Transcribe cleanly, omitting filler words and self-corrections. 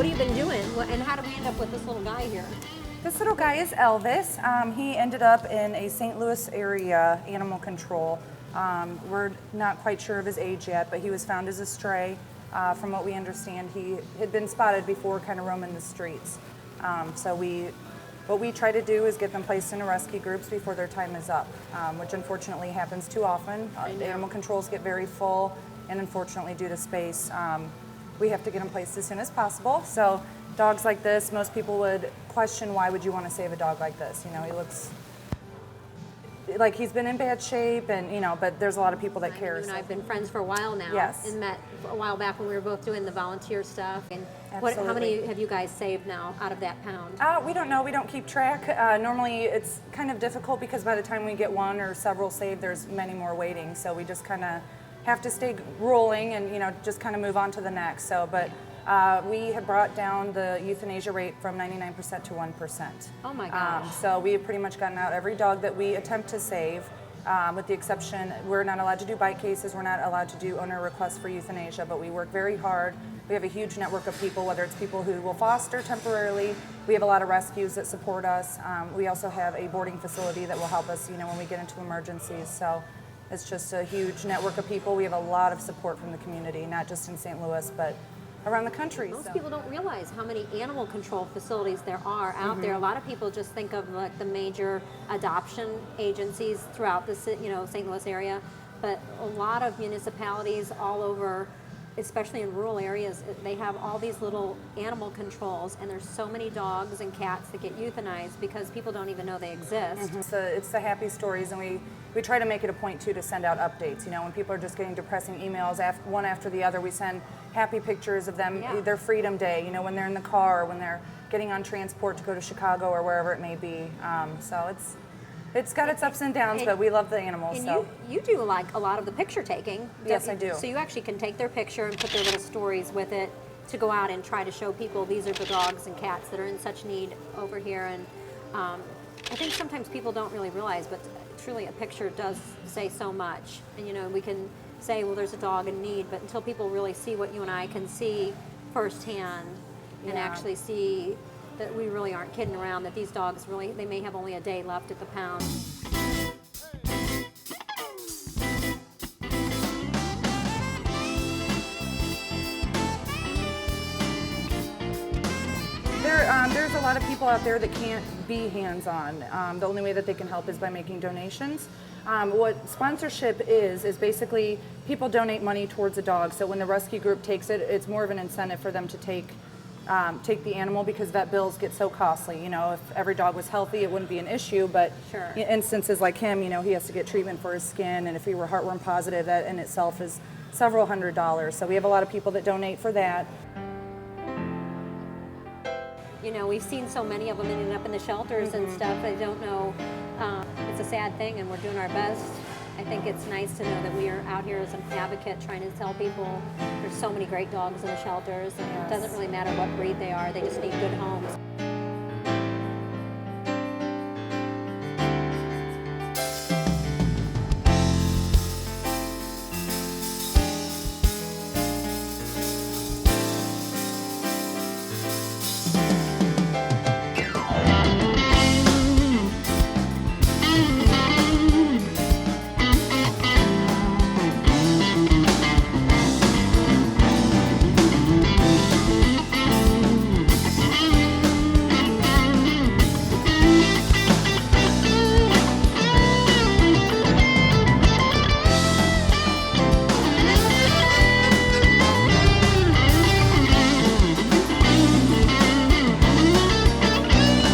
What have you been doing? And how did we end up with this little guy here? This little guy is Elvis. He ended up in a St. Louis area animal control. We're not quite sure of his age yet, but he was found as a stray. From what we understand, he had been spotted before kind of roaming the streets. So what we try to do is get them placed into rescue groups before their time is up, which unfortunately happens too often. The animal controls get very full, and unfortunately due to space, we have to get them placed as soon as possible. So dogs like this, most people would question, why would you want to save a dog like this? You know, he looks like he's been in bad shape, and but there's a lot of people that care. You and I've been friends for a while now. Yes. And met a while back when we were both doing the volunteer stuff. And how Absolutely. many have you guys saved now out of that pound? We don't know. We don't keep track. Normally, it's kind of difficult because by the time we get one or several saved, there's many more waiting. So we just kind of have to stay rolling and just kind of move on to the next. So, but we have brought down the euthanasia rate from 99% to 1%. Oh my gosh. So we have pretty much gotten out every dog that we attempt to save, with the exception, we're not allowed to do bite cases, we're not allowed to do owner requests for euthanasia, but we work very hard. We have a huge network of people, whether it's people who will foster temporarily. We have a lot of rescues that support us. We also have a boarding facility that will help us, when we get into emergencies. So it's just a huge network of people. We have a lot of support from the community, not just in St. Louis, but around the country. Most people don't realize how many animal control facilities there are out there. A lot of people just think of like the major adoption agencies throughout the St. Louis area, but a lot of municipalities all over, especially in rural areas, they have all these little animal controls, and there's so many dogs and cats that get euthanized because people don't even know they exist. It's the happy stories, and we try to make it a point too to send out updates. When people are just getting depressing emails one after the other, we send happy pictures of them, their Freedom Day, when they're in the car, when they're getting on transport to go to Chicago or wherever it may be. So it's got its ups and downs, but we love the animals. And so you do like a lot of the picture taking. Yes, I do. So you actually can take their picture and put their little stories with it to go out and try to show people these are the dogs and cats that are in such need over here. And I think sometimes people don't really realize, but truly a picture does say so much. And we can say, well, there's a dog in need, but until people really see what you and I can see firsthand and actually see that we really aren't kidding around, that these dogs really, they may have only a day left at the pound. There's a lot of people out there that can't be hands-on. The only way that they can help is by making donations. What sponsorship is basically people donate money towards a dog. So when the rescue group takes it, it's more of an incentive for them to take the animal, because vet bills get so costly. If every dog was healthy, it wouldn't be an issue, but Sure. Instances like him, he has to get treatment for his skin, and if he were heartworm positive, that in itself is several $100s. So we have a lot of people that donate for that. We've seen so many of them ending up in the shelters and stuff. They don't know. It's a sad thing, and we're doing our best. I think it's nice to know that we are out here as an advocate trying to tell people there's so many great dogs in the shelters, and it doesn't really matter what breed they are. They just need good homes.